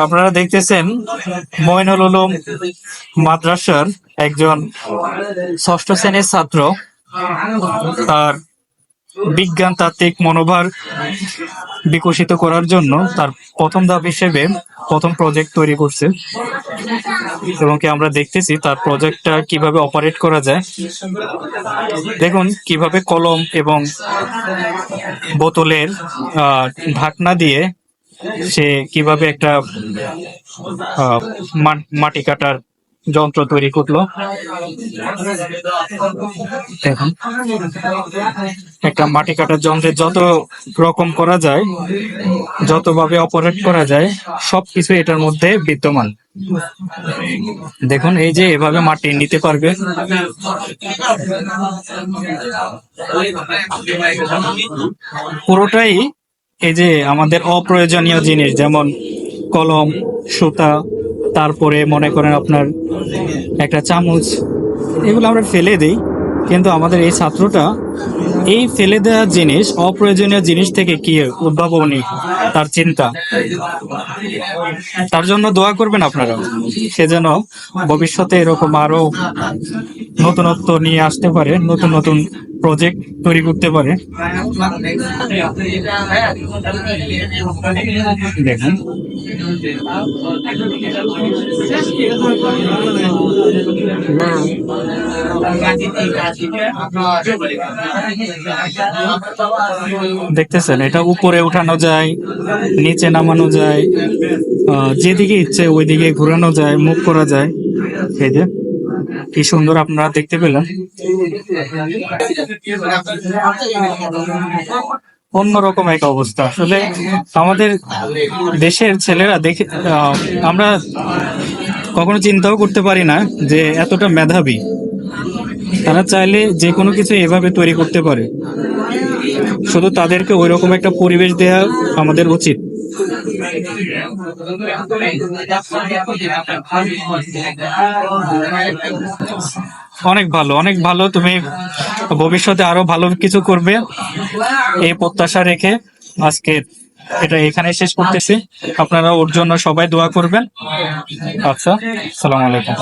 আপনারা দেখতেছেন মইনুল উলুম মাদ্রাসার একজন ষষ্ঠ শ্রেণীর ছাত্র তার বিজ্ঞান তাত্ত্বিক মনোভাব বিকশিত করার জন্য তার প্রথম ধাপ হিসেবে প্রথম প্রজেক্ট তৈরি করছে এবং কি আমরা দেখতেছি তার প্রজেক্টটা কিভাবে অপারেট করা যায়। দেখুন কিভাবে কলম এবং বোতলের ঢাকনা দিয়ে সে কিভাবে একটা মাটি কাটার যন্ত্র তৈরি করলো। দেখুন একটা মাটি কাটার যন্ত্রের যত রকম করা যায়, যতভাবে অপারেট করা যায়, সবকিছু এটার মধ্যে বিদ্যমান। দেখুন এই যে এভাবে মাটি নিতে পারবে, পুরোটাই এই যে আমাদের অপ্রয়োজনীয় জিনিস যেমন কলম, সুতা, তারপরে মনে করেন আপনার একটা চামচ, এগুলো আমরা ফেলে দিই, কিন্তু আমাদের এই ছাত্রটা এই ফেলে দেওয়া জিনিস, অপ্রয়োজনীয় জিনিস থেকে কি উদ্ভাবনী তার চিন্তা। তার জন্য দোয়া করবেন আপনারা, সে যেন ভবিষ্যতে এরকম আরো নতুনত্ব নিয়ে আসতে পারে, নতুন নতুন প্রজেক্ট তৈরি করতে পারে। দেখুন দেখতেছেন এটা উপরে উঠানো যায়, নিচে নামানো যায়, যেদিকে ইচ্ছে ওইদিকে ঘোরানো যায়, মুভ করা যায়। এই যে কি সুন্দর আপনারা দেখতে পেলেন। অন্যরকম এক অবস্থা আসলে আমাদের দেশের ছেলেরা দেখে, আমরা কখনো চিন্তাও করতে পারি না যে এতটা মেধাবী। তারা চাইলে যে কোনো কিছু এভাবে তৈরি করতে পারে, শুধু তাদেরকে ওই রকম একটা পরিবেশ দেয়া আমাদের উচিত। অনেক ভালো, অনেক ভালো, তুমি ভবিষ্যতে আরো ভালো কিছু করবে এই প্রত্যাশা রেখে আজকে এটা এখানে শেষ করতেছি। আপনারা ওর জন্য সবাই দোয়া করবেন। আচ্ছা, আসসালামু আলাইকুম।